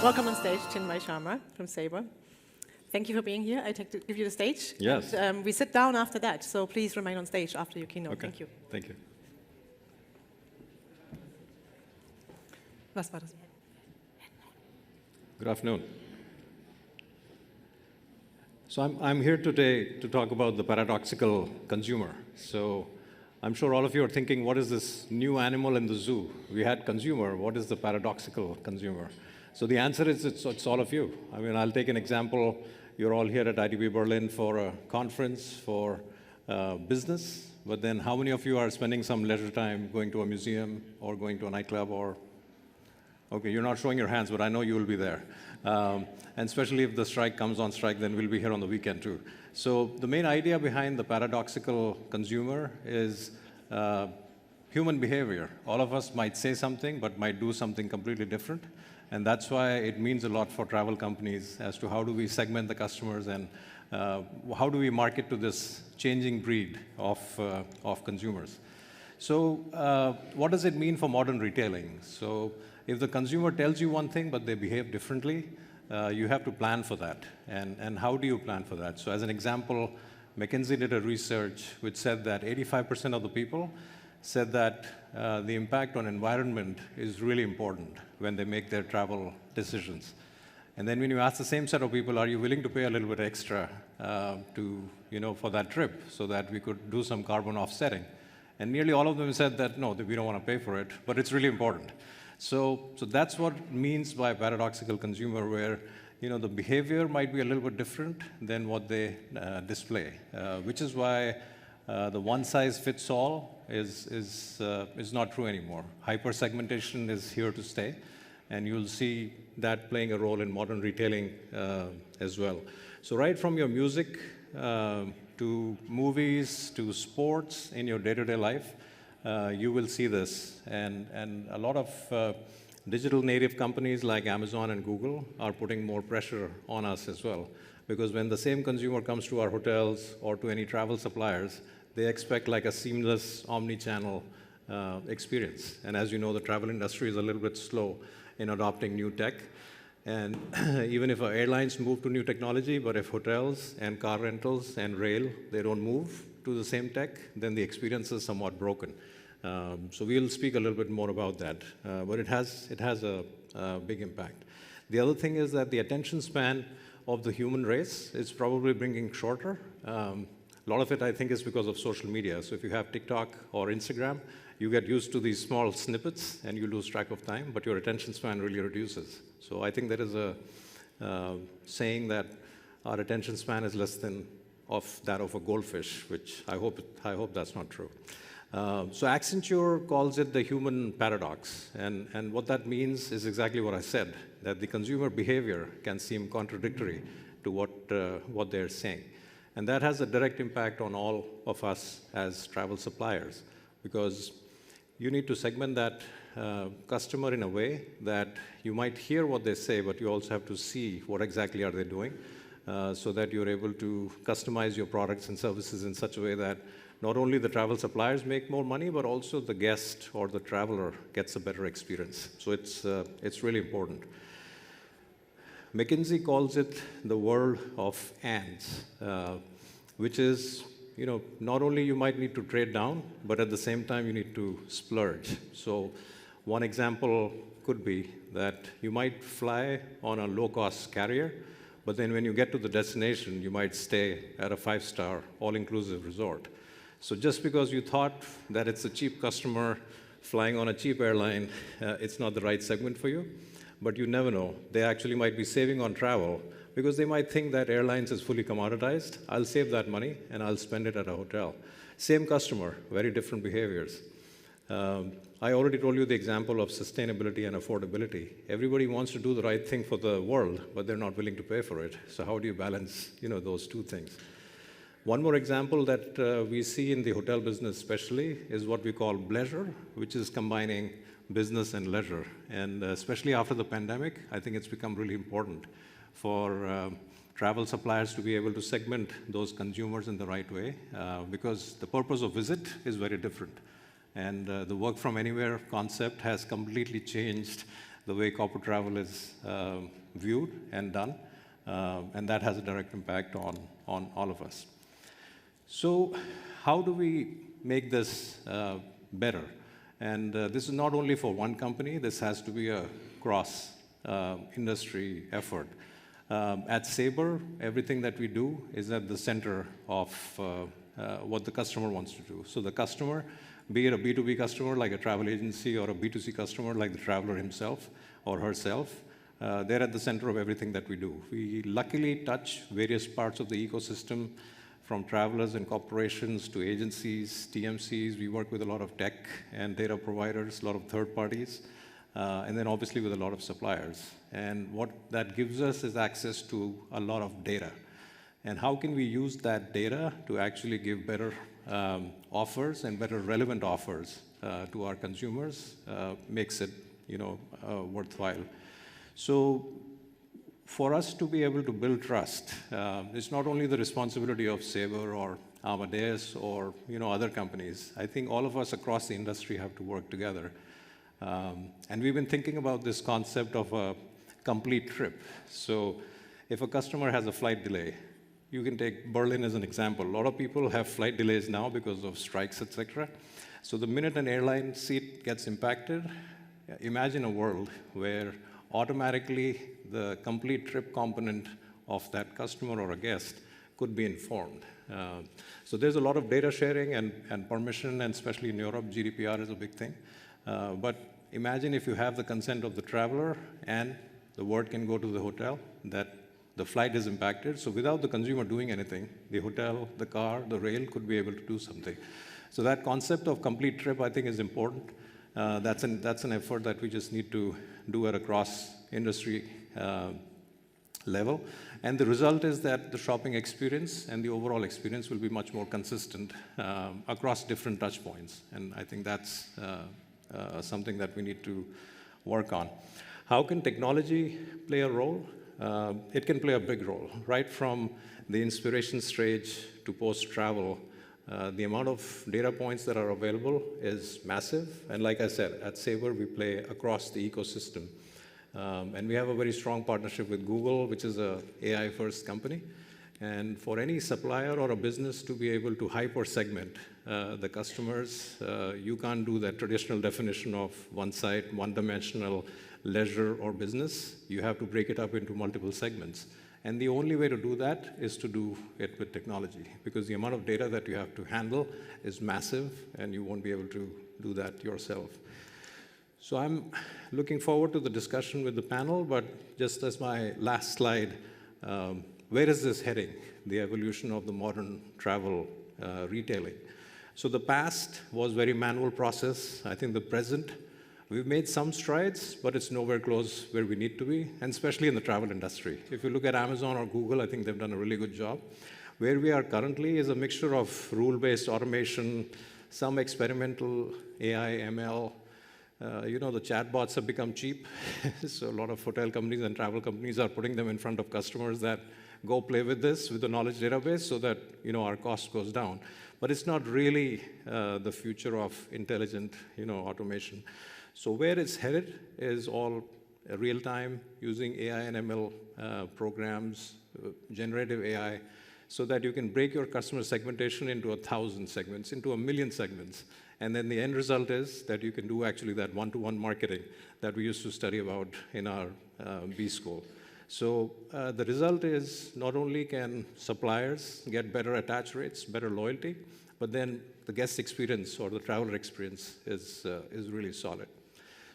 Welcome on stage, Chinmay Sharma from Sabre. Thank you for being here. I take to give you the stage. Yes. And, we sit down after that, so please remain on stage after your keynote. Okay. Thank you. Thank you. Was war das? Good afternoon. So I'm here today to talk about the paradoxical consumer. So I'm sure all of you are thinking, what is this new animal in the zoo? We had consumer, what is the paradoxical consumer? So the answer is it's all of you. I mean, I'll take an example. You're all here at ITB Berlin for a conference, for business, but then how many of you are spending some leisure time going to a museum or going to a nightclub or okay, you're not showing your hands, but I know you will be there. And especially if the strike comes on strike, then we'll be here on the weekend too. So the main idea behind the paradoxical consumer is human behavior. All of us might say something, but might do something completely different. And that's why it means a lot for travel companies as to how do we segment the customers and how do we market to this changing breed of consumers. So what does it mean for modern retailing? So if the consumer tells you one thing, but they behave differently, you have to plan for that. And how do you plan for that? So as an example, McKinsey did a research which said that 85% of the people said that the impact on environment is really important when they make their travel decisions. And then when you ask the same set of people, are you willing to pay a little bit extra for that trip so that we could do some carbon offsetting? And nearly all of them said that, no, that we don't want to pay for it, but it's really important. So that's what it means by paradoxical consumer, where the behavior might be a little bit different than what they display, which is why the one-size-fits-all is not true anymore. Hyper-segmentation is here to stay, and you'll see that playing a role in modern retailing as well. So right from your music to movies to sports in your day-to-day life, you will see this. And a lot of digital native companies like Amazon and Google are putting more pressure on us as well. Because when the same consumer comes to our hotels or to any travel suppliers, they expect like a seamless omni-channel experience. And as you know, the travel industry is a little bit slow in adopting new tech. And even if our airlines move to new technology, but if hotels and car rentals and rail, they don't move to the same tech, then the experience is somewhat broken. So we'll speak a little bit more about that, but it has a big impact. The other thing is that the attention span of the human race is probably bringing shorter. A lot of it, I think, is because of social media. So if you have TikTok or Instagram, you get used to these small snippets and you lose track of time, but your attention span really reduces. So I think there is a saying that our attention span is less than that of a goldfish, which I hope that's not true. So Accenture calls it the human paradox. And what that means is exactly what I said, that the consumer behavior can seem contradictory to what they're saying. And that has a direct impact on all of us as travel suppliers, because you need to segment that customer in a way that you might hear what they say, but you also have to see what exactly are they doing, so that you're able to customize your products and services in such a way that not only the travel suppliers make more money, but also the guest or the traveler gets a better experience. So it's really important. McKinsey calls it the world of ands, which is, not only you might need to trade down, but at the same time you need to splurge. So one example could be that you might fly on a low-cost carrier, but then when you get to the destination, you might stay at a 5-star all-inclusive resort. So just because you thought that it's a cheap customer flying on a cheap airline, it's not the right segment for you. But you never know. They actually might be saving on travel because they might think that airlines is fully commoditized. I'll save that money and I'll spend it at a hotel. Same customer, very different behaviors. I already told you the example of sustainability and affordability. Everybody wants to do the right thing for the world, but they're not willing to pay for it. So how do you balance, those two things? One more example that we see in the hotel business especially is what we call bleisure, which is combining business and leisure. And especially after the pandemic, I think it's become really important for travel suppliers to be able to segment those consumers in the right way, because the purpose of visit is very different. And the work from anywhere concept has completely changed the way corporate travel is viewed and done, and that has a direct impact on all of us. So how do we make this better? And this is not only for one company, this has to be a cross industry effort. At Sabre, everything that we do is at the center of what the customer wants to do. So the customer, be it a B2B customer like a travel agency or a B2C customer like the traveler himself or herself, they're at the center of everything that we do. We luckily touch various parts of the ecosystem, from travelers and corporations to agencies, TMCs. We work with a lot of tech and data providers, a lot of third parties, and then obviously with a lot of suppliers. And what that gives us is access to a lot of data. And how can we use that data to actually give better offers and better relevant offers to our consumers makes it, worthwhile. So for us to be able to build trust, it's not only the responsibility of Sabre or Amadeus or other companies. I think all of us across the industry have to work together. And we've been thinking about this concept of a complete trip. So if a customer has a flight delay, you can take Berlin as an example. A lot of people have flight delays now because of strikes, etc. So the minute an airline seat gets impacted, imagine a world where automatically the complete trip component of that customer or a guest could be informed. So there's a lot of data sharing and permission, and especially in Europe, GDPR is a big thing. But imagine if you have the consent of the traveler and the word can go to the hotel that the flight is impacted. So without the consumer doing anything, the hotel, the car, the rail could be able to do something. So that concept of complete trip, I think, is important. That's an effort that we just need to do at a cross-industry level. And the result is that the shopping experience and the overall experience will be much more consistent across different touch points. And I think that's something that we need to work on. How can technology play a role? It can play a big role, right from the inspiration stage to post-travel. The amount of data points that are available is massive. And like I said, at Sabre, we play across the ecosystem. And we have a very strong partnership with Google, which is an AI-first company. And for any supplier or a business to be able to hyper-segment the customers, you can't do that traditional definition of one site, one-dimensional leisure or business. You have to break it up into multiple segments. And the only way to do that is to do it with technology, because the amount of data that you have to handle is massive, and you won't be able to do that yourself. So I'm looking forward to the discussion with the panel, but just as my last slide, where is this heading, the evolution of the modern travel retailing? So the past was very manual process. I think the present, we've made some strides, but it's nowhere close where we need to be, and especially in the travel industry. If you look at Amazon or Google, I think they've done a really good job. Where we are currently is a mixture of rule-based automation, some experimental AI, ML. The chatbots have become cheap, so a lot of hotel companies and travel companies are putting them in front of customers that go play with this, with the knowledge database, so that our cost goes down. But it's not really the future of intelligent automation. So where it's headed is all real-time, using AI and ML programs, generative AI, so that you can break your customer segmentation into 1,000 segments, into 1,000,000 segments. And then the end result is that you can do actually that one-to-one marketing that we used to study about in our B school. So the result is not only can suppliers get better attach rates, better loyalty, but then the guest experience or the traveler experience is really solid.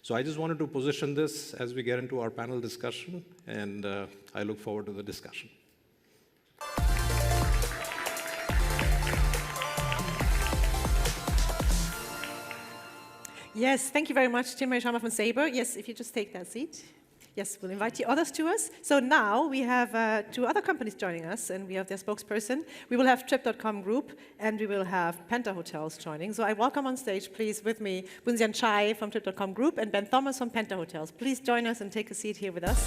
So I just wanted to position this as we get into our panel discussion, and I look forward to the discussion. Yes, thank you very much, Tim Sharma from Sabre. Yes, if you just take that seat. Yes, we'll invite the others to us. So now we have two other companies joining us, and we have their spokesperson. We will have Trip.com Group, and we will have Penta Hotels joining. So I welcome on stage, please, with me, Boon Sian Chai from Trip.com Group and Ben Thomas from Penta Hotels. Please join us and take a seat here with us.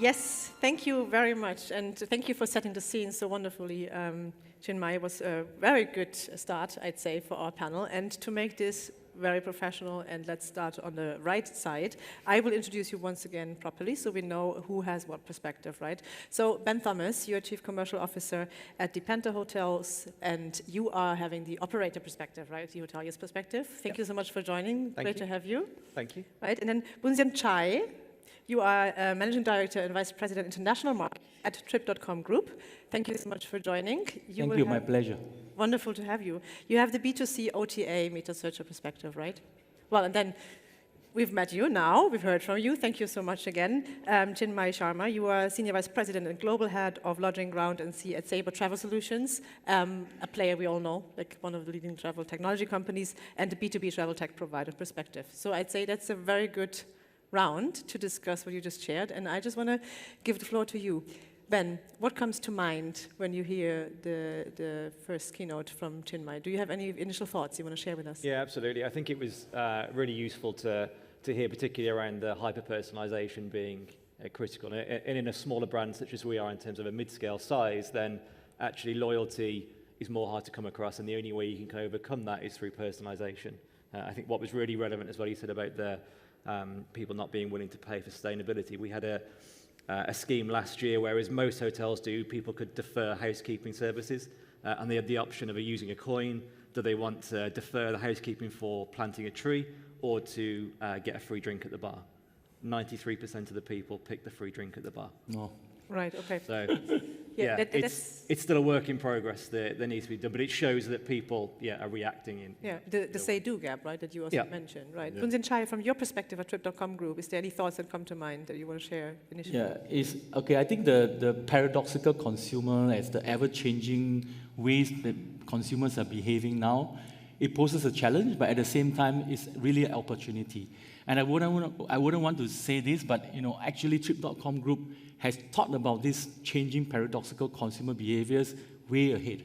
Yes, thank you very much, and thank you for setting the scene so wonderfully. Chinmay was a very good start, I'd say, for our panel, and to make this very professional, and let's start on the right side, I will introduce you once again properly so we know who has what perspective, right? So Ben Thomas, you're Chief Commercial Officer at the Penta Hotels, and you are having the operator perspective, right? The hoteliers perspective. Thank you so much for joining. Great to have you. Thank you. Right, and then Boon Sian Chai, you are Managing Director and Vice President International Market at Trip.com Group. Thank you so much for joining. Thank you, my pleasure. Wonderful to have you. You have the B2C OTA meta searcher perspective, right? Well, and then we've met you now. We've heard from you. Thank you so much again. Chinmay Sharma, you are Senior Vice President and Global Head of Lodging, Ground and Sea at Sabre Travel Solutions, a player we all know, like one of the leading travel technology companies, and a B2B travel tech provider perspective. So I'd say that's a very good round to discuss what you just shared, and I just want to give the floor to you. Ben, what comes to mind when you hear the first keynote from Chinmay? Do you have any initial thoughts you want to share with us? Yeah, absolutely. I think it was really useful to hear, particularly around the hyper-personalization being critical. And in a smaller brand such as we are in terms of a mid-scale size, then actually loyalty is more hard to come across, and the only way you can overcome that is through personalization. I think what was really relevant as well, you said about the people not being willing to pay for sustainability. We had a scheme last year, whereas most hotels do, people could defer housekeeping services, and they had the option of using a coin. Do they want to defer the housekeeping for planting a tree or to get a free drink at the bar? 93% of the people picked the free drink at the bar. No. Right, okay. So, Yeah, it's still a work in progress that needs to be done, but it shows that people, are reacting in. Yeah, the say-do gap, right, that you also mentioned, right? Boon Sian Chai, from your perspective at Trip.com Group, is there any thoughts that come to mind that you want to share initially? Yeah, okay, I think the paradoxical consumer, as the ever-changing ways that consumers are behaving now, it poses a challenge, but at the same time, it's really an opportunity. And I wouldn't want to say this, but actually Trip.com Group has thought about these changing paradoxical consumer behaviors way ahead.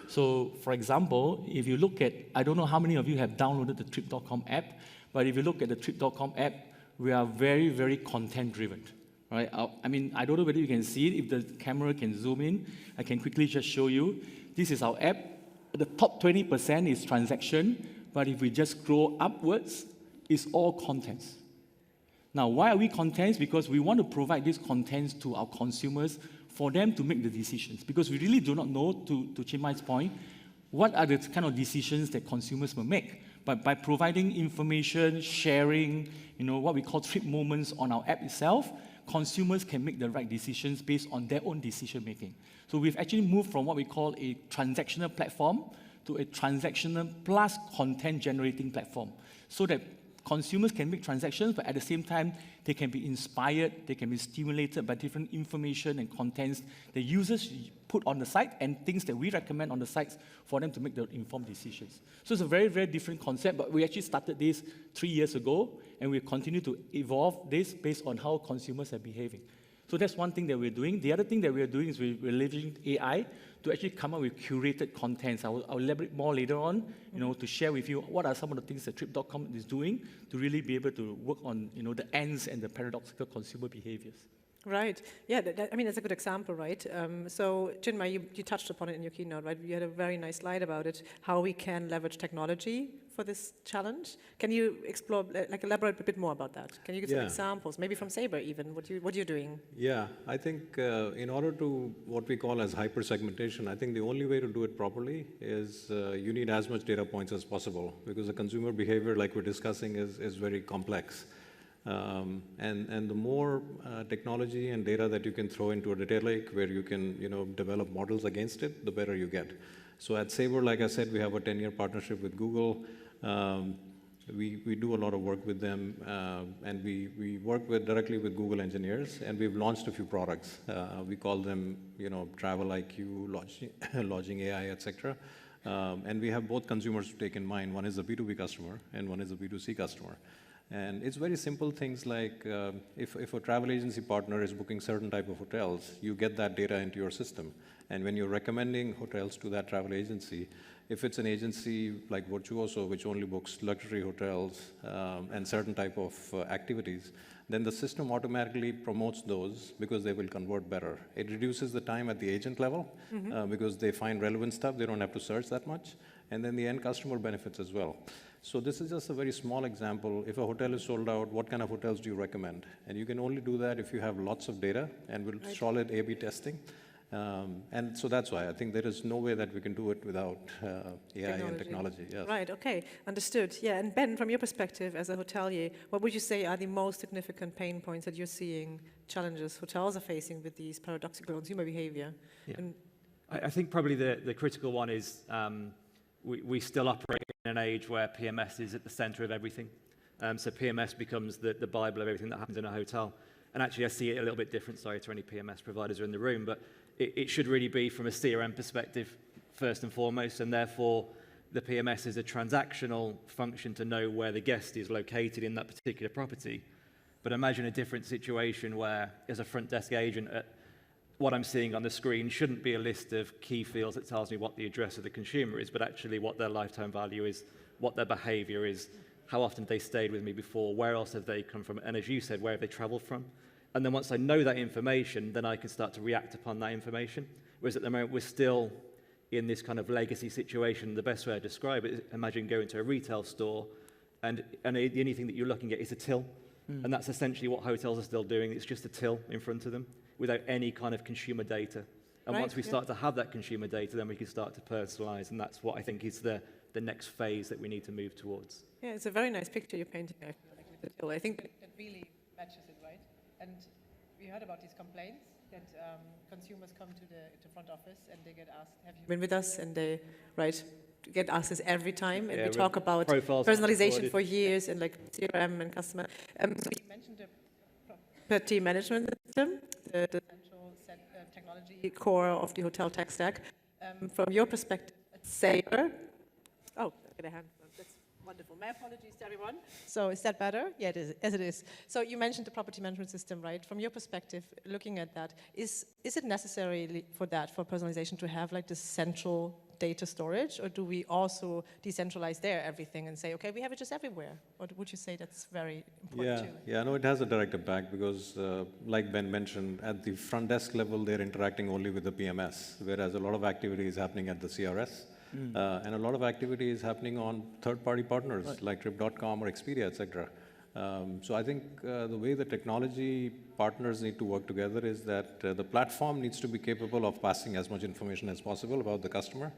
So, for example, if you look at, I don't know how many of you have downloaded the Trip.com app, but if you look at the Trip.com app, we are very, very content-driven. Right? I mean, I don't know whether you can see it. If the camera can zoom in, I can quickly just show you. This is our app. The top 20% is transaction, but if we just scroll upwards, it's all contents. Now, why are we contents? Because we want to provide these contents to our consumers for them to make the decisions. Because we really do not know, to Chinmay's point, what are the kind of decisions that consumers will make. But by providing information, sharing, what we call trip moments on our app itself, consumers can make the right decisions based on their own decision making. So we've actually moved from what we call a transactional platform to a transactional plus content generating platform, so that consumers can make transactions, but at the same time, they can be inspired, they can be stimulated by different information and contents that users put on the site and things that we recommend on the sites for them to make their informed decisions. So it's a very, very different concept, but we actually started this 3 years ago, and we continue to evolve this based on how consumers are behaving. So that's one thing that we're doing. The other thing that we're doing is we're leveraging AI to actually come up with curated contents. I'll elaborate more later on, to share with you what are some of the things that Trip.com is doing to really be able to work on, the ends and the paradoxical consumer behaviors. Right. Yeah, I mean, that's a good example, right? So, Chinmay, you touched upon it in your keynote, right? You had a very nice slide about it, how we can leverage technology for this challenge. Can you explore, elaborate a bit more about that? Can you give some examples, maybe from Sabre even, what you're doing? Yeah, I think in order to what we call as hyper-segmentation, I think the only way to do it properly is you need as much data points as possible, because the consumer behavior, like we're discussing, is very complex. And the more technology and data that you can throw into a data lake where you can develop models against it, the better you get. So at Sabre, like I said, we have a 10-year partnership with Google. We do a lot of work with them, and we work directly with Google engineers, and we've launched a few products. We call them Travel IQ, Lodging AI, etc. And we have both consumers to take in mind. One is a B2B customer, and one is a B2C customer. And it's very simple things like if a travel agency partner is booking certain type of hotels, you get that data into your system. And when you're recommending hotels to that travel agency, If it's an agency like Virtuoso, which only books luxury hotels and certain type of activities, then the system automatically promotes those because they will convert better. It reduces the time at the agent level because they find relevant stuff. They don't have to search that much. And then the end customer benefits as well. So this is just a very small example. If a hotel is sold out, what kind of hotels do you recommend? And you can only do that if you have lots of data and with solid A/B testing. And so that's why I think there is no way that we can do it without AI and technology. Yes. Right, okay, understood. Yeah, and Ben, from your perspective as a hotelier, what would you say are the most significant pain points that you're seeing, challenges hotels are facing with these paradoxical consumer behavior? Yeah. And I think probably the critical one is we still operate in an age where PMS is at the center of everything. So PMS becomes the Bible of everything that happens in a hotel. And actually, I see it a little bit different, sorry to any PMS providers who are in the room, but it should really be from a CRM perspective, first and foremost, and therefore the PMS is a transactional function to know where the guest is located in that particular property. But imagine a different situation where, as a front desk agent, what I'm seeing on the screen shouldn't be a list of key fields that tells me what the address of the consumer is, but actually what their lifetime value is, what their behavior is, how often they stayed with me before, where else have they come from, and as you said, where have they traveled from? And then once I know that information, then I can start to react upon that information. Whereas at the moment, we're still in this kind of legacy situation. The best way I describe it is imagine going to a retail store and the only thing that you're looking at is a till. And that's essentially what hotels are still doing. It's just a till in front of them without any kind of consumer data. And once we start to have that consumer data, then we can start to personalize. And that's what I think is the next phase that we need to move towards. yeah, it's a very nice picture you're painting. I think that really matches it, right? And we heard about these complaints that consumers come to the front office and they get asked, have you been with us? And they, get asked this every time. And we talk about personalization for years and like CRM and customer. So you mentioned the property management system, the central technology core of the hotel tech stack. From your perspective, Sabre. Oh, I get a hand. That's wonderful. My apologies to everyone. So is that better? Yeah, it is. Yes, it is. So you mentioned the property management system, right? From your perspective, looking at that, is it necessary for that, for personalization, to have like this central data storage, or do we also decentralize there everything and say, okay, we have it just everywhere? Or would you say that's very important too? Yeah, no, it has a direct impact because, like Ben mentioned, at the front desk level, they're interacting only with the PMS, whereas a lot of activity is happening at the CRS. And a lot of activity is happening on third-party partners like Trip.com or Expedia, etc. So I think the way the technology partners need to work together is that the platform needs to be capable of passing as much information as possible about the customer.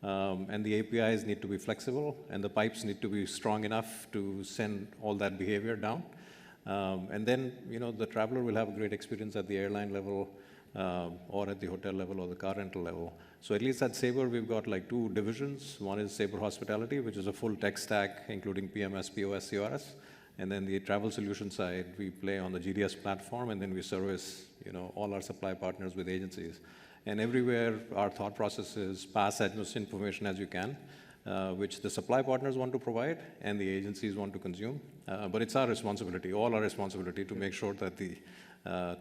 And the APIs need to be flexible, and the pipes need to be strong enough to send all that behavior down. And then, the traveler will have a great experience at the airline level, or at the hotel level or the car rental level. So at least at Sabre, we've got like two divisions. One is Sabre Hospitality, which is a full tech stack, including PMS, POS, CRS. And then the travel solution side, we play on the GDS platform, and then we service, all our supply partners with agencies. And everywhere, our thought process is pass as much information as you can, which the supply partners want to provide and the agencies want to consume. But it's our responsibility, all our responsibility, to make sure that the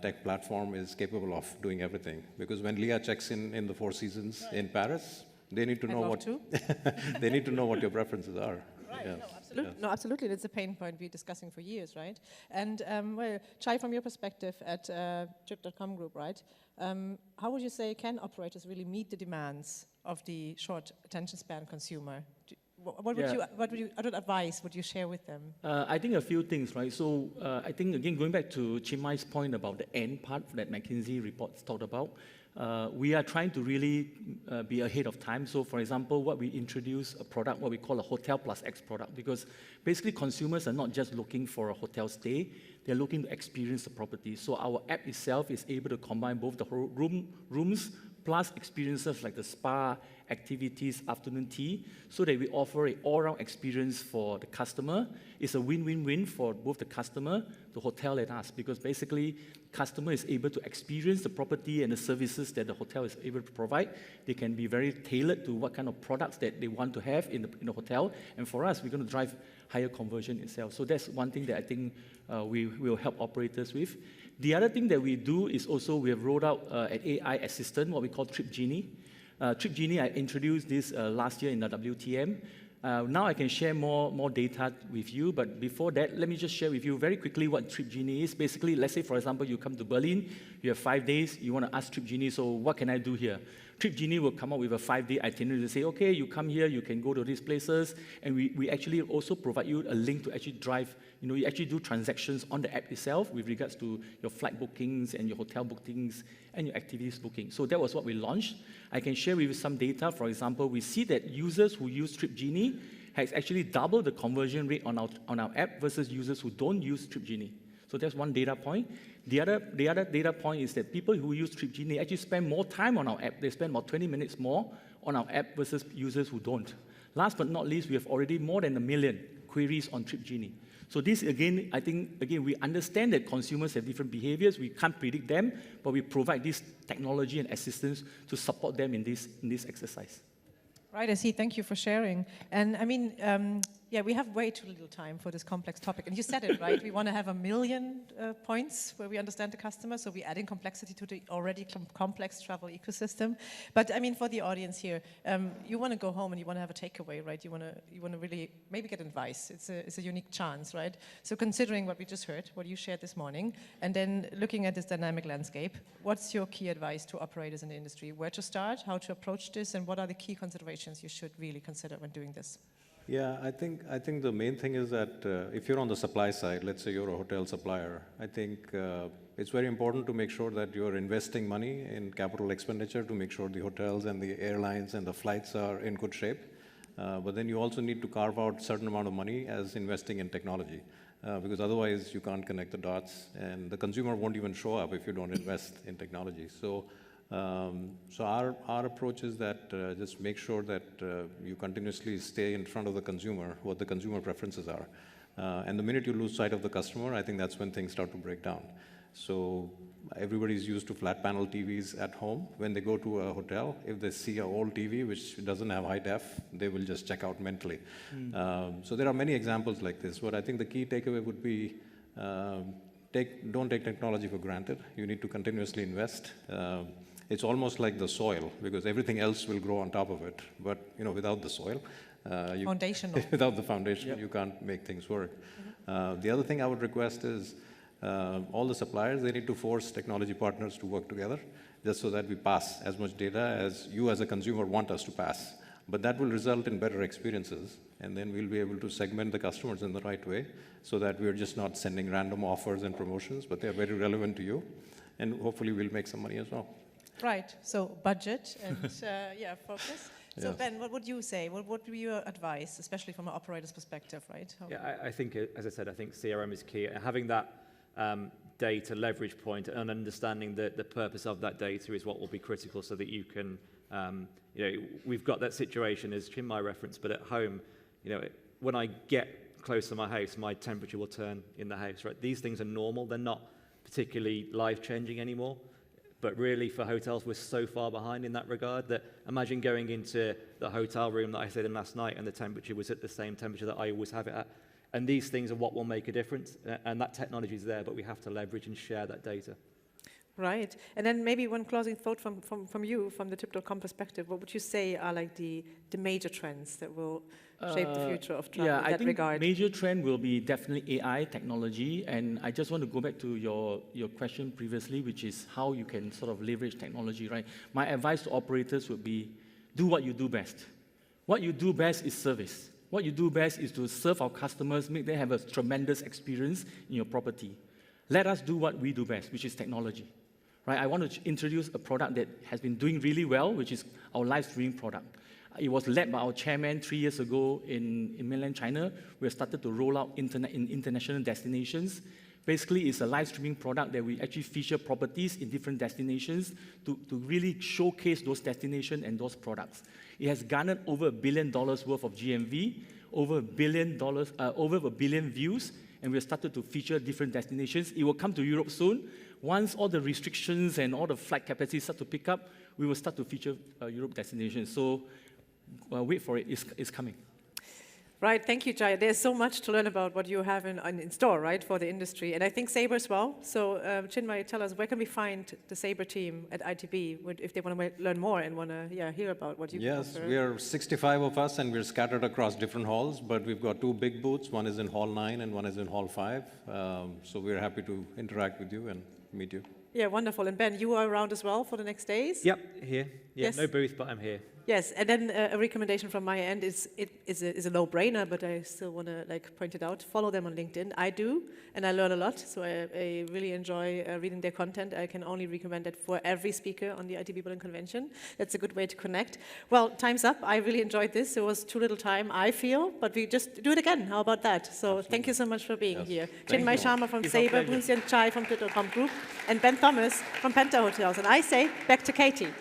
tech platform is capable of doing everything. Because when Leah checks in the Four Seasons in Paris, they need to know what they need to know what your preferences are. Right. Yes. No, absolutely. Yes. No, absolutely. That's a pain point we're discussing for years, right? And well, Chai, from your perspective at Trip.com Group, right? How would you say can operators really meet the demands of the short attention span consumer? What advice would you share with them? I think a few things, right? So I think, again, going back to Chinmai's point about the end part that McKinsey reports talked about, we are trying to really be ahead of time. So, for example, what we introduce a product, what we call a Hotel Plus X product, because basically consumers are not just looking for a hotel stay, they're looking to experience the property. So our app itself is able to combine both the rooms plus experiences like the spa, activities, afternoon tea, so that we offer an all-round experience for the customer. It's a win-win-win for both the customer, the hotel, and us, because basically, customer is able to experience the property and the services that the hotel is able to provide. They can be very tailored to what kind of products that they want to have in the hotel. And for us, we're going to drive higher conversion itself. So that's one thing that I think we will help operators with. The other thing that we do is also we have rolled out an AI assistant, what we call Trip Genie. Trip Genie, I introduced this last year in the WTM. Now I can share more data with you, but before that, let me just share with you very quickly what Trip Genie is. Basically, let's say, for example, you come to Berlin, you have 5 days, you want to ask Trip Genie, so what can I do here? Trip Genie will come up with a 5-day itinerary to say, okay, you come here, you can go to these places, and we actually also provide you a link to actually drive, you actually do transactions on the app itself with regards to your flight bookings and your hotel bookings and your activities booking. So that was what we launched. I can share with you some data. For example, we see that users who use Trip Genie has actually doubled the conversion rate on our app versus users who don't use Trip Genie. So that's one data point. The other data point is that people who use Trip Genie actually spend more time on our app. They spend about 20 minutes more on our app versus users who don't. Last but not least, we have already more than 1 million queries on Trip Genie. So this, again, I think, we understand that consumers have different behaviors. We can't predict them, but we provide this technology and assistance to support them in this exercise. Right, I see. Thank you for sharing. And I mean, yeah, we have way too little time for this complex topic. And you said it, right? We want to have 1 million points where we understand the customer. So we're adding complexity to the already complex travel ecosystem. But I mean, for the audience here, you want to go home and you want to have a takeaway, right? You want to really maybe get advice. It's a unique chance, right? So considering what we just heard, what you shared this morning, and then looking at this dynamic landscape, what's your key advice to operators in the industry? Where to start, how to approach this, and what are the key considerations you should really consider when doing this? Yeah, I think the main thing is that if you're on the supply side, let's say you're a hotel supplier, I think it's very important to make sure that you're investing money in capital expenditure to make sure the hotels and the airlines and the flights are in good shape. But then you also need to carve out a certain amount of money as investing in technology, because otherwise you can't connect the dots, and the consumer won't even show up if you don't invest in technology. So our approach is that just make sure that you continuously stay in front of the consumer, what the consumer preferences are. And the minute you lose sight of the customer, I think that's when things start to break down. So everybody's used to flat panel TVs at home. When they go to a hotel, if they see an old TV which doesn't have high def, they will just check out mentally. So there are many examples like this, but I think the key takeaway would be don't take technology for granted. You need to continuously invest. It's almost like the soil, because everything else will grow on top of it. But without the soil, foundational. Without the foundation, you can't make things work. The other thing I would request is all the suppliers, they need to force technology partners to work together, just so that we pass as much data as you as a consumer want us to pass. But that will result in better experiences, and then we'll be able to segment the customers in the right way, so that we're just not sending random offers and promotions, but they're very relevant to you, and hopefully we'll make some money as well. Right, so budget and focus. So Yes. Ben, what would you say? What would be your advice, especially from an operator's perspective, right? Yeah, I think, as I said, I think CRM is key. Having that data leverage point and understanding the purpose of that data is what will be critical, so that you can, we've got that situation, as Chinmay referenced, but at home, when I get close to my house, my temperature will turn in the house, right? These things are normal. They're not particularly life-changing anymore. But really, for hotels, we're so far behind in that regard that imagine going into the hotel room that I stayed in last night and the temperature was at the same temperature that I always have it at. And these things are what will make a difference. And that technology is there, but we have to leverage and share that data. Right. And then maybe one closing thought from you, from the Trip.com perspective. What would you say are like the major trends that will shape the future of travel in that regard? Major trend will be definitely AI technology. And I just want to go back to your question previously, which is how you can sort of leverage technology, right? My advice to operators would be, do what you do best. What you do best is service. What you do best is to serve our customers, make them have a tremendous experience in your property. Let us do what we do best, which is technology. Right? I want to introduce a product that has been doing really well, which is our live streaming product. It was led by our chairman 3 years ago in mainland China. We have started to roll out in international destinations. Basically, it's a live streaming product that we actually feature properties in different destinations to really showcase those destinations and those products. It has garnered over $1 billion worth of GMV, over $1 billion views, and we have started to feature different destinations. It will come to Europe soon. Once all the restrictions and all the flight capacity start to pick up, we will start to feature Europe destinations. So wait for it, it's coming. Right, thank you, Chai. There's so much to learn about what you have in store, right, for the industry, and I think Sabre as well. So, Chinmay, tell us, where can we find the Sabre team at ITB if they want to learn more and want to hear about what you Yes, offer? we are 65 of us, and we're scattered across different halls, but we've got 2 big booths. One is in Hall 9 and one is in Hall 5. So we're happy to interact with you and meet you. Yeah, wonderful. And Ben, you are around as well for the next days? Yep, here. Yeah, Yes. no booth, but I'm here. Yes, and then a recommendation from my end is a no-brainer, but I still want to point it out. Follow them on LinkedIn. I do, and I learn a lot, so I really enjoy reading their content. I can only recommend it for every speaker on the ITB Berlin Convention. That's a good way to connect. Well, time's up. I really enjoyed this. It was too little time, I feel, but we just do it again. How about that? So Absolutely. Thank you so much for being here. Thank Chinmay you. Sharma from It's our Sabre, pleasure. Boon Sian Chai from Twitter.com Group, and Ben Thomas from Penta Hotels. And I say, back to Katie.